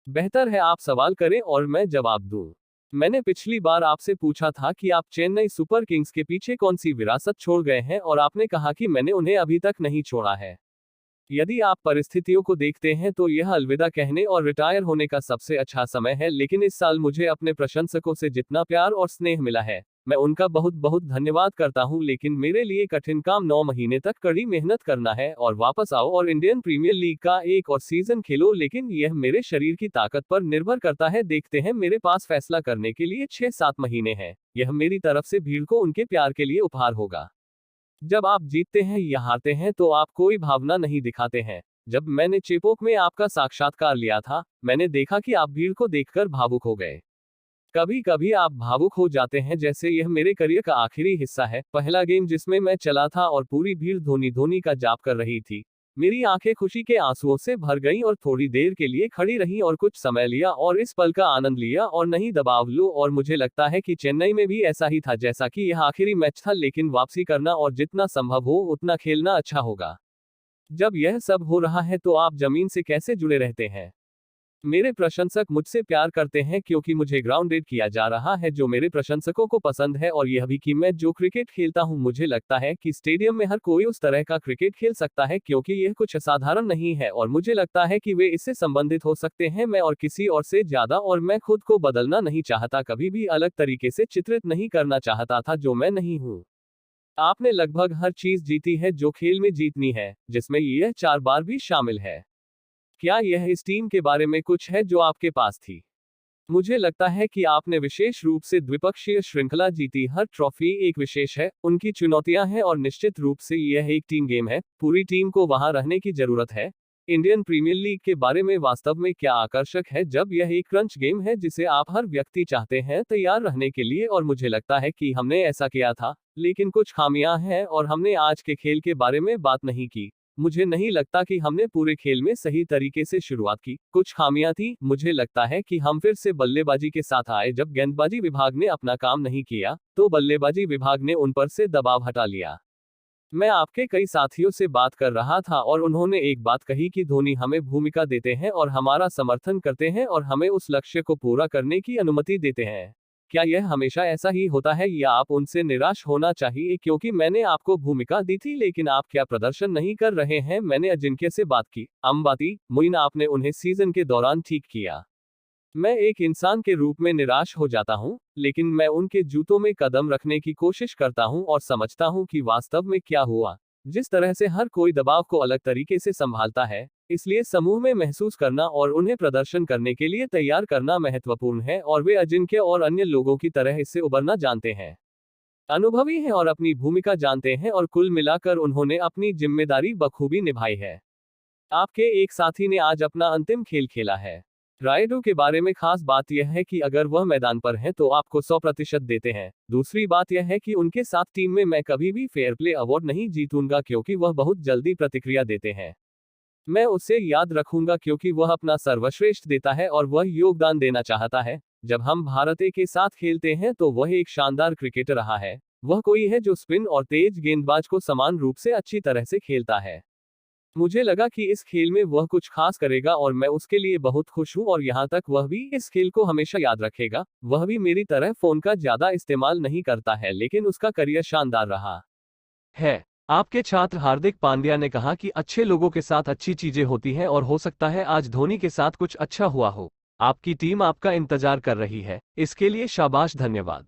बेहतर है आप सवाल करें और मैं जवाब दूं। मैंने पिछली बार आपसे पूछा था कि आप चेन्नई सुपर किंग्स के पीछे कौन सी विरासत छोड़ गए हैं और आपने कहा कि मैंने उन्हें अभी तक नहीं छोड़ा है। यदि आप परिस्थितियों को देखते हैं तो यह अलविदा कहने और रिटायर होने का सबसे अच्छा समय है, लेकिन इस साल मुझे अपने प्रशंसकों से जितना प्यार और स्नेह मिला है, मैं उनका बहुत बहुत धन्यवाद करता हूं। लेकिन मेरे लिए कठिन काम 9 महीने तक कड़ी मेहनत करना है और वापस आओ और इंडियन प्रीमियर लीग का एक और सीजन खेलो, लेकिन यह मेरे शरीर की ताकत पर निर्भर करता है। देखते हैं, मेरे पास फैसला करने के लिए 6-7 महीने हैं। यह मेरी तरफ से भीड़ को उनके प्यार के लिए उपहार होगा। जब आप जीतते हैं या हारते हैं तो आप कोई भावना नहीं दिखाते हैं। जब मैंने चेपोक में आपका साक्षात्कार लिया था, मैंने देखा कि आप भीड़ को देखकर भावुक हो गए। कभी कभी आप भावुक हो जाते हैं जैसे यह मेरे करियर का आखिरी हिस्सा है। पहला गेम जिसमें मैं चला था और पूरी भीड़ धोनी धोनी का जाप कर रही थी। मेरी आंखें खुशी के आंसुओं से भर गईं और थोड़ी देर के लिए खड़ी रहीं और कुछ समय लिया और इस पल का आनंद लिया और नहीं दबाव लो। और मुझे लगता है कि चेन्नई में भी ऐसा ही था, जैसा कि यह आखिरी मैच था, लेकिन वापसी करना और जितना संभव हो उतना खेलना अच्छा होगा। जब यह सब हो रहा है तो आप जमीन से कैसे जुड़े रहते हैं? मेरे प्रशंसक मुझसे प्यार करते हैं क्योंकि मुझे ग्राउंडेड किया जा रहा है, जो मेरे प्रशंसकों को पसंद है। और यह भी कि मैं जो क्रिकेट खेलता हूं, मुझे लगता है कि स्टेडियम में हर कोई उस तरह का क्रिकेट खेल सकता है, क्योंकि यह कुछ असाधारण नहीं है और मुझे लगता है कि वे इससे संबंधित हो सकते हैं, मैं और किसी और से ज्यादा। और मैं खुद को बदलना नहीं चाहता, कभी भी अलग तरीके से चित्रित नहीं करना चाहता था जो मैं नहीं हूं। आपने लगभग हर चीज जीती है जो खेल में जीतनी है, जिसमें यह 4 बार भी शामिल है। क्या यह इस टीम के बारे में कुछ है जो आपके पास थी? मुझे लगता है कि आपने विशेष रूप से द्विपक्षीय श्रृंखला जीती। हर ट्रॉफी एक विशेष है, उनकी चुनौतियां हैं और निश्चित रूप से यह एक टीम गेम है। पूरी टीम को वहां रहने की जरूरत है। इंडियन प्रीमियर लीग के बारे में वास्तव में क्या आकर्षक है जब यह एक क्रंच गेम है जिसे आप हर व्यक्ति चाहते हैं तैयार रहने के लिए। और मुझे लगता है कि हमने ऐसा किया था, लेकिन कुछ खामियां हैं और हमने आज के खेल के बारे में बात नहीं की। मुझे नहीं लगता कि हमने पूरे खेल में सही तरीके से शुरुआत की। कुछ खामियां थी। मुझे लगता है कि हम फिर से बल्लेबाजी के साथ आए। जब गेंदबाजी विभाग ने अपना काम नहीं किया तो बल्लेबाजी विभाग ने उन पर से दबाव हटा लिया। मैं आपके कई साथियों से बात कर रहा था और उन्होंने एक बात कही कि धोनी हमें भूमिका देते हैं और हमारा समर्थन करते हैं और हमें उस लक्ष्य को पूरा करने की अनुमति देते हैं। क्या यह हमेशा ऐसा ही होता है या आप उनसे निराश होना चाहिए? क्योंकि मैंने आपको भूमिका दी थी लेकिन आप क्या प्रदर्शन नहीं कर रहे हैं? मैंने अजिंक्य से बात की, अंबाती, मोइन, आपने उन्हें सीजन के दौरान ठीक किया। मैं एक इंसान के रूप में निराश हो जाता हूं, लेकिन मैं उनके जूतों में कदम रखने की कोशिश करता हूं और समझता हूं कि वास्तव में क्या हुआ। जिस तरह से हर कोई दबाव को अलग तरीके से संभालता है, इसलिए समूह में महसूस करना और उन्हें प्रदर्शन करने के लिए तैयार करना महत्वपूर्ण है। और वे अजिंक्य और अन्य लोगों की तरह इससे उबरना जानते हैं, अनुभवी हैं और अपनी भूमिका जानते हैं और कुल मिलाकर उन्होंने अपनी जिम्मेदारी बखूबी निभाई है। आपके एक साथी ने आज अपना अंतिम खेल खेला है। रायडू के बारे में खास बात यह है कि अगर वह मैदान पर हैं तो आपको 100% देते हैं। दूसरी बात यह है कि उनके साथ टीम में मैं कभी भी फेयर प्ले अवार्ड नहीं जीतूंगा क्योंकि वह बहुत जल्दी प्रतिक्रिया देते हैं। मैं उसे याद रखूंगा क्योंकि वह अपना सर्वश्रेष्ठ देता है और वह योगदान देना चाहता है। जब हम भारत ए के साथ खेलते हैं तो वह एक शानदार क्रिकेटर रहा है। वह कोई है जो स्पिन और तेज गेंदबाज को समान रूप से अच्छी तरह से खेलता है। मुझे लगा कि इस खेल में वह कुछ खास करेगा और मैं उसके लिए बहुत खुश हूं। और यहाँ तक वह भी इस खेल को हमेशा याद रखेगा। वह भी मेरी तरह फोन का ज्यादा इस्तेमाल नहीं करता है, लेकिन उसका करियर शानदार रहा है। आपके छात्र हार्दिक पांड्या ने कहा कि अच्छे लोगों के साथ अच्छी चीजें होती हैं और हो सकता है आज धोनी के साथ कुछ अच्छा हुआ हो। आपकी टीम आपका इंतजार कर रही है, इसके लिए शाबाश, धन्यवाद।